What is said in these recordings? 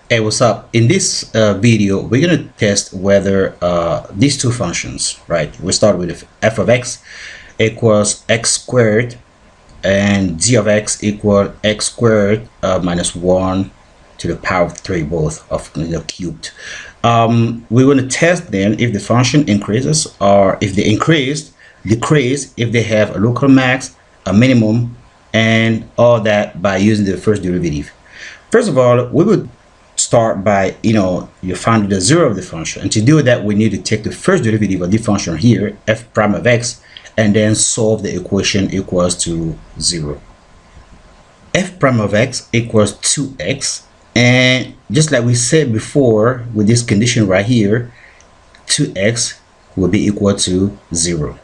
Hey, what's up? In this video, we're going to test whether these two functions, right? We start with f of x equals x squared and g of x equal x squared minus 1 to the power of 3, both of cubed. We want to test then if the function increases, or if they decrease, if they have a local max, a minimum, and all that by using the first derivative. First of all, we would start by, you find the zero of the function, and to do that we need to take the first derivative of the function here, f prime of x, and then solve the equation equals to 0. F prime of x equals 2x, and just like we said before with this condition right here, 2x will be equal to 0.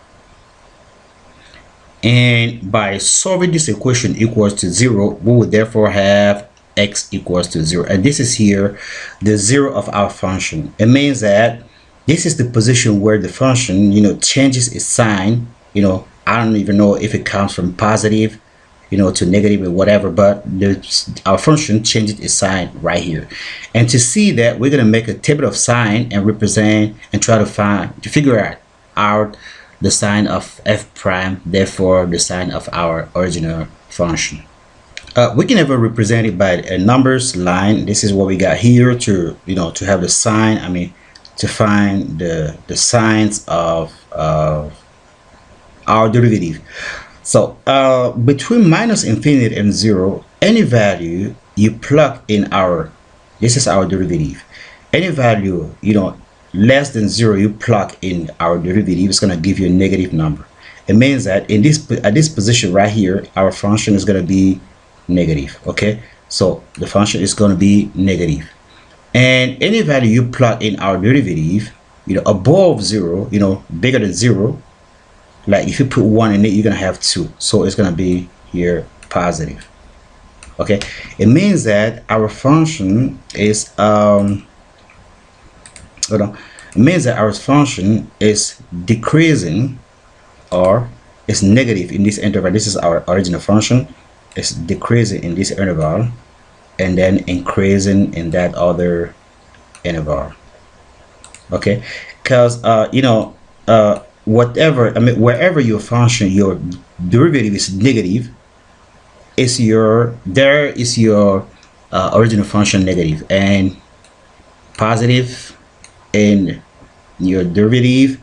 And by solving this equation equals to 0, we would therefore have x equals to 0, and this is here the 0 of our function. It means that this is the position where the function changes its sign. I don't even know if it comes from positive to negative or whatever, but our function changes its sign right here. And to see that, we're going to make a table of sign and represent and try to figure out the sign of f prime, therefore the sign of our original function. We can ever represent it by a numbers line. This is what we got here to have the sign, to find the signs of our derivative. So between minus infinity and 0, any value you plug in this is our derivative. Any value less than 0 you plug in our derivative is going to give you a negative number. It means that at this position right here, our function is going to be negative. Okay, so the function is going to be negative, and any value you plug in our derivative above 0, bigger than 0, like if you put 1 in it, you're going to have 2, so it's going to be here positive. Okay, it means that our function is it means that our function is decreasing or is negative in this interval. This is our original function. It's decreasing in this interval and then increasing in that other interval. Okay, because wherever your function, your derivative is negative, there is your original function negative, and positive in your derivative,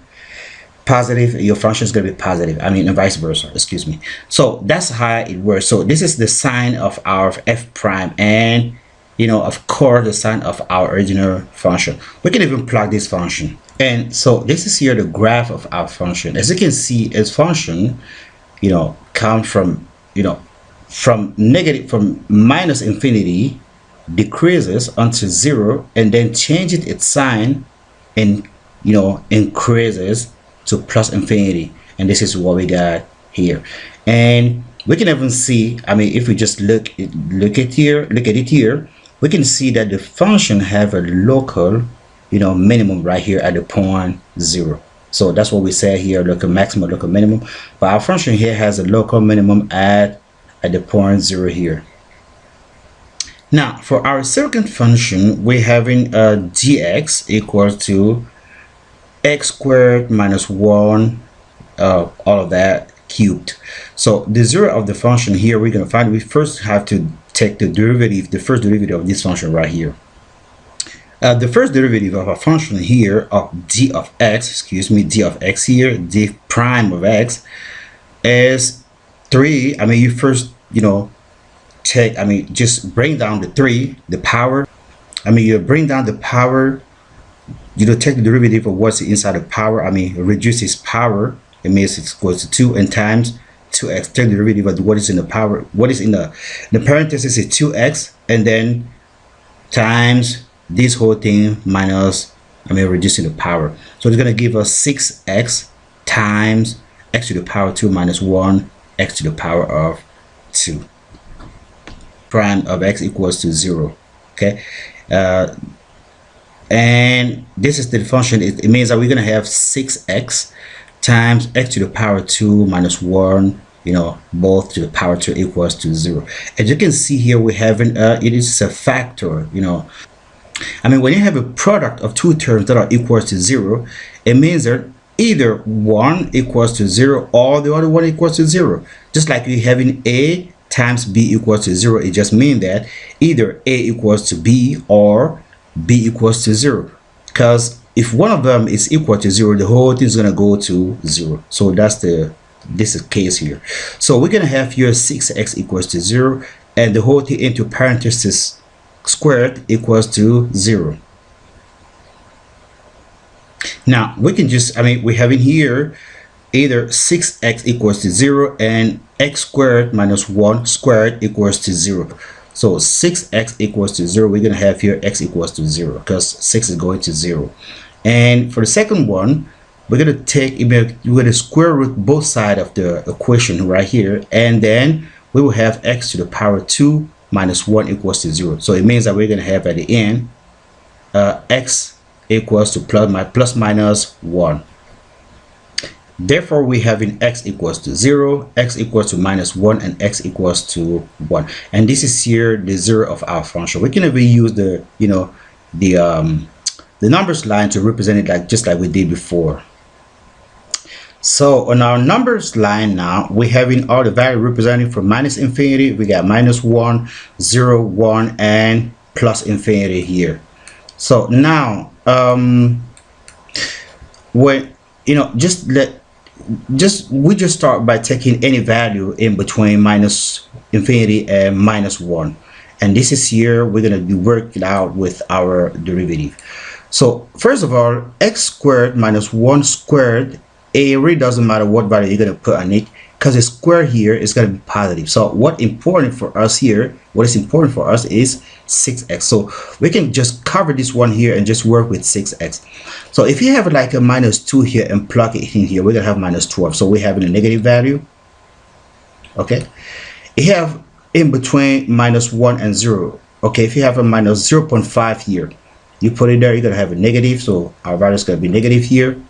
positive, your function is going to be positive, and vice versa, excuse me. So that's how it works. So this is the sign of our f prime, and of course the sign of our original function. We can even plug this function, and so this is here the graph of our function. As you can see, its function come from from minus infinity, decreases unto 0, and then changes its sign and increases to plus infinity. And this is what we got here. And we can even see, if we just look at it here, we can see that the function have a local minimum right here at the point 0. So that's what we say here, local maximum, local minimum. But our function here has a local minimum at the point 0 here. Now for our second function, we're having dx equals to x squared minus 1, all of that cubed. So the 0 of the function here, we're going to find, we first have to take the first derivative of this function right here. The first derivative of a function here of d of x here, d prime of x, is 3. You first take, just bring down the 3, the power. You bring down the power, take the derivative of what's inside the power, reduce its power. It means it equals to 2, and times 2x, take the derivative of what is in the power, what is in the parenthesis is 2x, and then times this whole thing minus, reducing the power. So it's going to give us 6x times x to the power 2 minus 1, x to the power of 2. Prime of x equals to 0. Okay, and this is the function. It means that we're going to have 6x times x to the power 2 minus 1, both to the power 2 equals to 0. As you can see here, we're having it is a factor, I mean, when you have a product of two terms that are equal to 0, it means that either one equals to 0 or the other one equals to 0. Just like you having A times B equals to 0, it just means that either A equals to B or B equals to 0. Because if one of them is equal to 0, the whole thing is going to go to 0. So that's this is case here. So we're going to have here 6x equals to 0, and the whole thing into parenthesis squared equals to 0. Now we can just, I mean, we have in here either 6x equals to 0 and x squared minus 1 squared equals to 0. So 6x equals to 0, we're going to have here x equals to 0 because 6 is going to 0. And for the second one, we're going to take, we're going to square root both sides of the equation right here, and then we will have x to the power 2 minus 1 equals to 0. So it means that we're going to have at the end x equals to plus minus 1. Therefore, we have in x equals to 0, x equals to minus 1, and x equals to 1. And this is here the 0 of our function. We can even use the, you know, the numbers line to represent it like just like we did before. So on our numbers line now, we have in all the value represented from minus infinity. We got minus 1, 0, 1, and plus infinity here. So now, when, you know, we just start by taking any value in between minus infinity and minus 1, and this is here we're going to be working out with our derivative. So first of all, x squared minus 1 squared, it really doesn't matter what value you're going to put on it because the square here is going to be positive. So what is important for us is 6x. So we can just cover this one here and just work with 6x. So if you have like a minus 2 here and plug it in here, we're going to have minus 12. So we have a negative value. Okay. You have in between minus 1 and 0. Okay. If you have a minus 0.5 here, you put it there, you're going to have a negative. So our value is going to be negative here.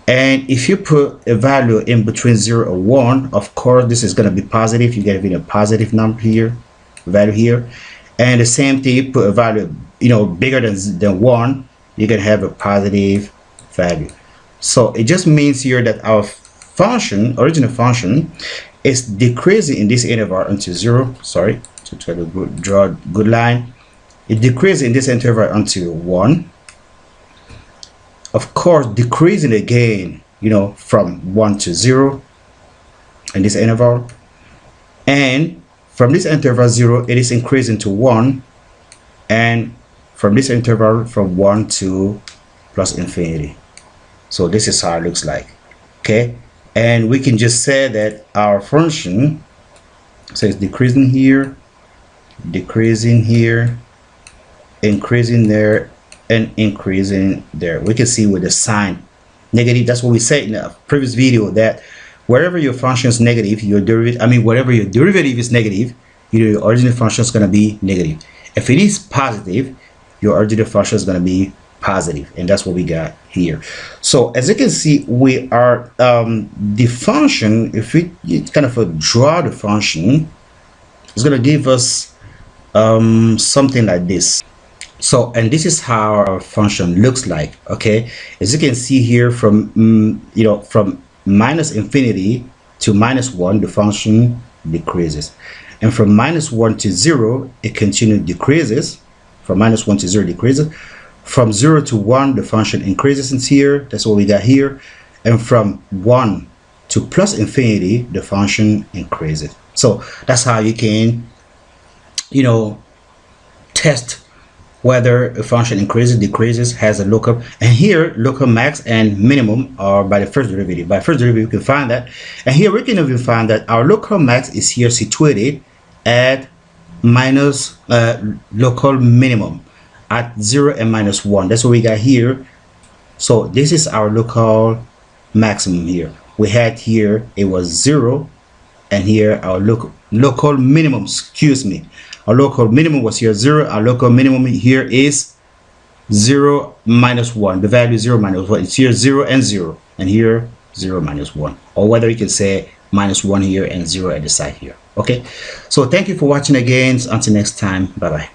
And if you put a value in between 0 and 1, of course, this is going to be positive. You get a positive number here, value here. And the same thing, you put a value, you know, bigger than 1, you can have a positive value. So it just means here that our function, original function, is decreasing in this interval until 0. Sorry, to try to draw a good line. It decreases in this interval until 1. Of course, decreasing again, you know, from 1 to 0 in this interval. And from this interval 0, it is increasing to 1. And from this interval from 1 to plus infinity. So this is how it looks like. Okay. And we can just say that our function, so it's decreasing here, increasing there, and increasing there. We can see with the sign negative. That's what we said in the previous video, that wherever your function is negative, wherever your derivative is negative, your original function is going to be negative. If it is positive, your original function is going to be positive, and that's what we got here. So as you can see, we are the function, if we kind of draw the function, it's going to give us something like this. So, and this is how our function looks like. Okay, as you can see here, from from minus infinity to minus 1, the function decreases, and from minus 1 to 0, it continues decreases. From minus 1 to 0 decreases. From 0 to 1, the function increases in here. That's what we got here. And from 1 to plus infinity, the function increases. So that's how you can, you know, test whether a function increases, decreases, has a local. And here, local max and minimum are by the first derivative. By first derivative, you can find that. And here we can even find that our local max is here situated at minus local minimum at 0 and minus 1. That's what we got here. So this is our local maximum here. We had here, it was 0, and here our local minimum, excuse me. Our local minimum was here 0. Our local minimum here is 0 minus 1. The value is 0 minus 1. It's here 0 and 0. And here 0 minus 1. Or whether you can say minus 1 here and 0 at the side here. Okay. So thank you for watching again. Until next time. Bye bye.